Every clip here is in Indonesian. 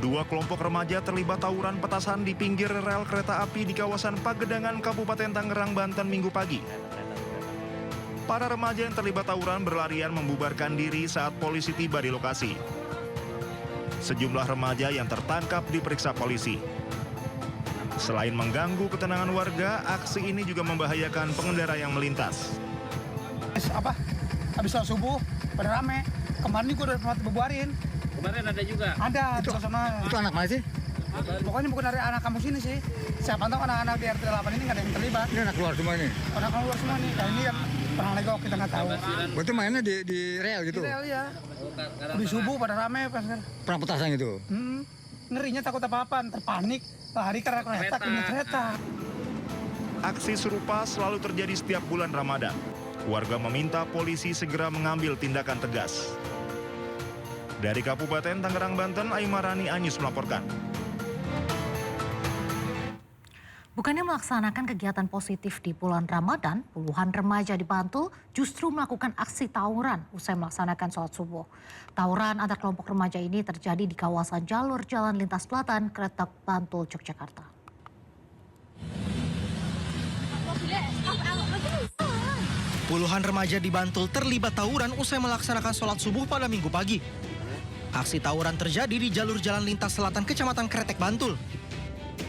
Dua kelompok remaja terlibat tawuran petasan di pinggir rel kereta api di kawasan Pagedangan, Kabupaten Tangerang, Banten, Minggu pagi. Para remaja yang terlibat tawuran berlarian membubarkan diri saat polisi tiba di lokasi. Sejumlah remaja yang tertangkap diperiksa polisi. Selain mengganggu ketenangan warga, aksi ini juga membahayakan pengendara yang melintas. Habis sholat subuh, pada rame. Kemarin gue udah pernah bebuarin. Kemarin ada juga? Ada, itu anak mana sih? Pokoknya bukan dari anak kampus ini sih. Siapa tahu anak-anak di RT 8 ini nggak ada yang terlibat. Ini anak keluar semua nih? Anak keluar semua nih, dan ini yang pernah legok, kita nggak tahu. Berarti mainnya di rel gitu? Di rel, ya. Di subuh pada rame. Perang petasan gitu? Ngerinya takut apa-apa, terpanik, lari karena kereta. Aksi serupa selalu terjadi setiap bulan Ramadan. Warga meminta polisi segera mengambil tindakan tegas. Dari Kabupaten Tangerang, Banten, Aimarani Anyus melaporkan. Bukannya melaksanakan kegiatan positif di bulan Ramadan, puluhan remaja di Bantul justru melakukan aksi tawuran usai melaksanakan sholat subuh. Tawuran antar kelompok remaja ini terjadi di kawasan jalur Jalan Lintas Selatan, Kretek, Bantul, Yogyakarta. Puluhan remaja di Bantul terlibat tawuran usai melaksanakan sholat subuh pada Minggu pagi. Aksi tawuran terjadi di jalur Jalan Lintas Selatan, Kecamatan Kretek, Bantul.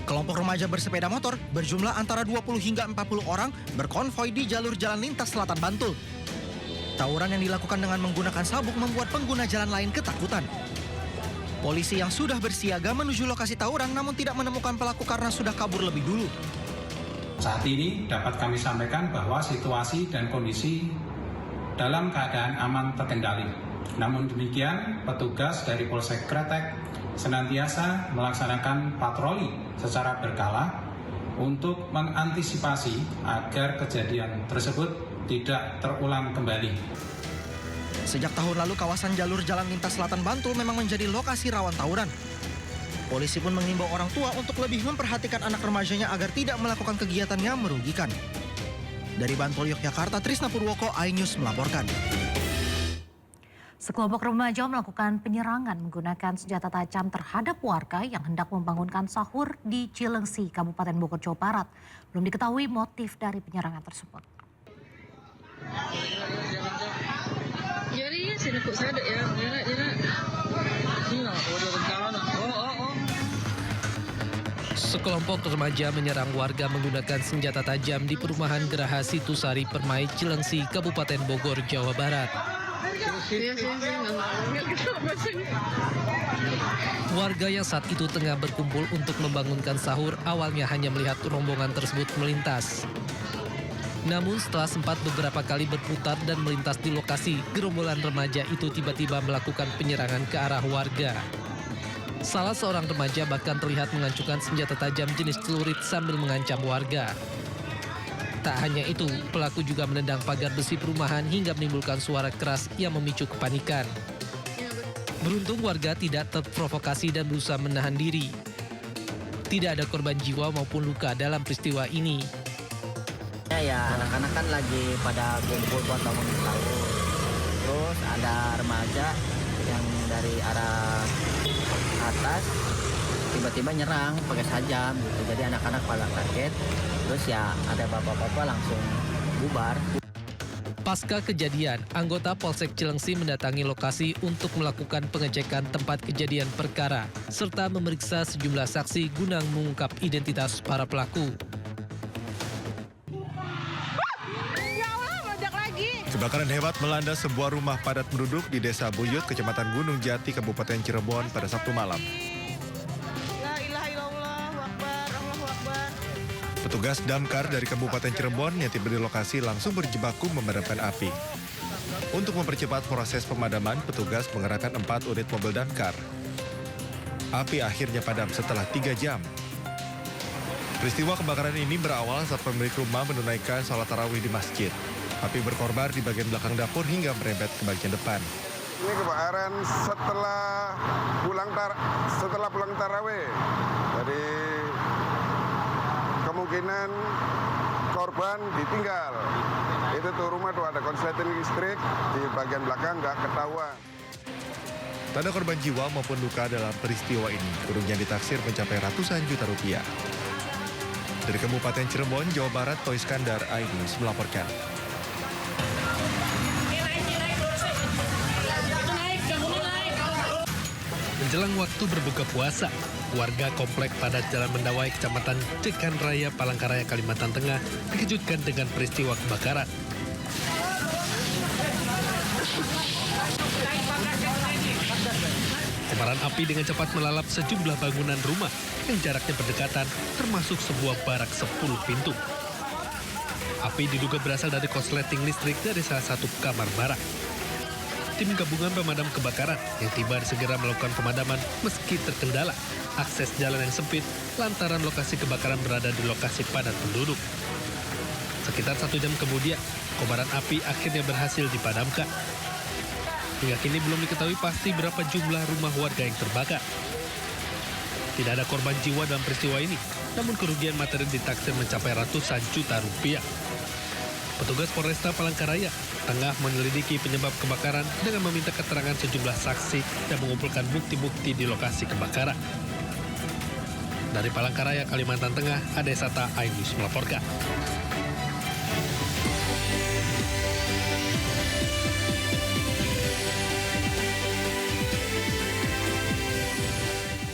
Kelompok remaja bersepeda motor berjumlah antara 20 hingga 40 orang berkonvoi di jalur Jalan Lintas Selatan, Bantul. Tawuran yang dilakukan dengan menggunakan sabuk membuat pengguna jalan lain ketakutan. Polisi yang sudah bersiaga menuju lokasi tawuran namun tidak menemukan pelaku karena sudah kabur lebih dulu. Saat ini dapat kami sampaikan bahwa situasi dan kondisi dalam keadaan aman terkendali. Namun demikian, petugas dari Polsek Kretek senantiasa melaksanakan patroli secara berkala untuk mengantisipasi agar kejadian tersebut tidak terulang kembali. Sejak tahun lalu kawasan jalur Jalan Lintas Selatan Bantul memang menjadi lokasi rawan tawuran. Polisi pun mengimbau orang tua untuk lebih memperhatikan anak remajanya agar tidak melakukan kegiatan yang merugikan. Dari Bantul, Yogyakarta, Trisna Purwoko, iNews melaporkan. Sekelompok remaja melakukan penyerangan menggunakan senjata tajam terhadap warga yang hendak membangunkan sahur di Cilengsi, Kabupaten Bogor, Jawa Barat. Belum diketahui motif dari penyerangan tersebut. Sekelompok remaja menyerang warga menggunakan senjata tajam di perumahan Geraha Situsari Permai, Cilengsi, Kabupaten Bogor, Jawa Barat. Warga yang saat itu tengah berkumpul untuk membangunkan sahur awalnya hanya melihat rombongan tersebut melintas. Namun setelah sempat beberapa kali berputar dan melintas di lokasi, gerombolan remaja itu tiba-tiba melakukan penyerangan ke arah warga. Salah seorang remaja bahkan terlihat mengancungkan senjata tajam jenis celurit sambil mengancam warga. Tak hanya itu, pelaku juga menendang pagar besi perumahan hingga menimbulkan suara keras yang memicu kepanikan. Beruntung warga tidak terprovokasi dan berusaha menahan diri. Tidak ada korban jiwa maupun luka dalam peristiwa ini. Ya anak-anak kan lagi pada kumpul buat bangun sahur. Terus ada remaja yang dari arah atas tiba-tiba nyerang pakai sajam gitu. Jadi anak-anak pada kaget. Terus ya ada bapak-bapak langsung bubar. Pasca kejadian, anggota Polsek Cilengsi mendatangi lokasi untuk melakukan pengecekan tempat kejadian perkara serta memeriksa sejumlah saksi guna mengungkap identitas para pelaku. Kebakaran hebat melanda sebuah rumah padat penduduk di Desa Buyut, Kecamatan Gunung Jati, Kabupaten Cirebon pada Sabtu malam. Petugas damkar dari Kabupaten Cirebon yang tiba di lokasi langsung berjibaku memadamkan api. Untuk mempercepat proses pemadaman, petugas mengerahkan 4 unit mobil damkar. Api akhirnya padam setelah 3 jam. Peristiwa kebakaran ini berawal saat pemilik rumah menunaikan sholat tarawih di masjid. Api berkorbar di bagian belakang dapur hingga merembet ke bagian depan. Ini kebakaran setelah pulang tarawih. Jadi kemungkinan korban ditinggal. Itu tuh rumah tuh ada konsleting listrik di bagian belakang nggak ketahuan. Tak ada korban jiwa maupun luka dalam peristiwa ini. Kerugian ditaksir mencapai ratusan juta rupiah. Dari Kabupaten Cirebon, Jawa Barat, Toy Iskandar, iNews melaporkan. Menjelang waktu berbuka puasa, warga komplek padat Jalan Mendawai, Kecamatan Cekan Raya, Palangkaraya, Kalimantan Tengah dikejutkan dengan peristiwa kebakaran. Kobaran api dengan cepat melalap sejumlah bangunan rumah yang jaraknya berdekatan, termasuk sebuah barak 10 pintu. Api diduga berasal dari korsleting listrik dari salah satu kamar barak. Tim gabungan pemadam kebakaran yang tiba segera melakukan pemadaman meski terkendala akses jalan yang sempit lantaran lokasi kebakaran berada di lokasi padat penduduk. Sekitar 1 jam kemudian, kobaran api akhirnya berhasil dipadamkan. Hingga kini belum diketahui pasti berapa jumlah rumah warga yang terbakar. Tidak ada korban jiwa dalam peristiwa ini, namun kerugian materi ditaksir mencapai ratusan juta rupiah. Petugas Polresta Palangkaraya tengah menyelidiki penyebab kebakaran dengan meminta keterangan sejumlah saksi dan mengumpulkan bukti-bukti di lokasi kebakaran. Dari Palangkaraya, Kalimantan Tengah, Ade Sata, iNews melaporkan.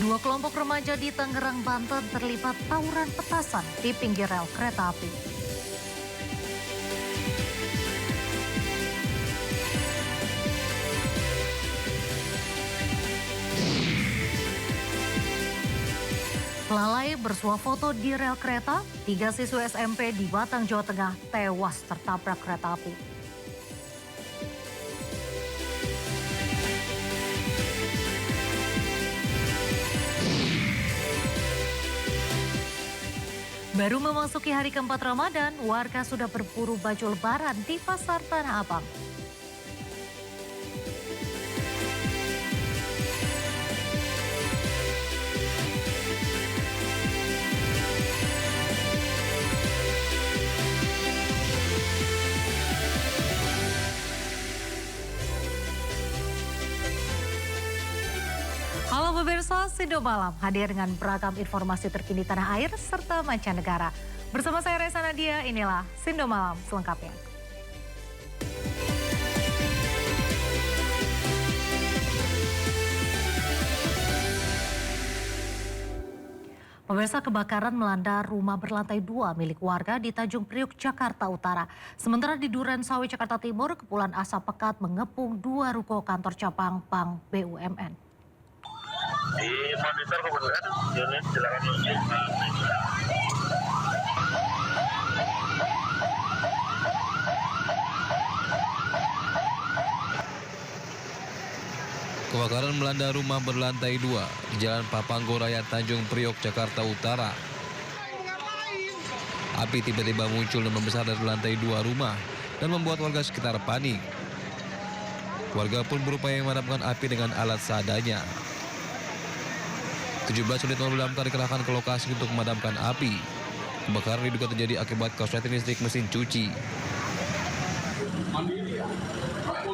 Dua kelompok remaja di Tangerang, Banten terlibat tawuran petasan di pinggir rel kereta api. Lalai bersuah foto di rel kereta, 3 siswa SMP di Batang, Jawa Tengah tewas tertabrak kereta api. Baru memasuki hari keempat Ramadan, warga sudah berburu baju lebaran di Pasar Tanah Abang. Halo pemirsa, Sindo Malam hadir dengan beragam informasi terkini tanah air serta mancanegara. Bersama saya Reza Nadia, inilah Sindo Malam selengkapnya. Pemirsa, kebakaran melanda rumah berlantai 2 milik warga di Tanjung Priok, Jakarta Utara. Sementara di Duren Sawit, Jakarta Timur, kepulan asap pekat mengepung 2 ruko kantor cabang Bank BUMN. Di monitor kebetulan unit silakan unit. Kebakaran melanda rumah berlantai 2 di Jalan Papanggo Raya, Tanjung Priok, Jakarta Utara. Api tiba-tiba muncul dan membesar dari lantai 2 rumah dan membuat warga sekitar panik. Warga pun berupaya memadamkan api dengan alat seadanya. 17 unit mobil damkar dikerahkan ke lokasi untuk memadamkan api. Kebakaran diduga terjadi akibat korsleting listrik mesin cuci.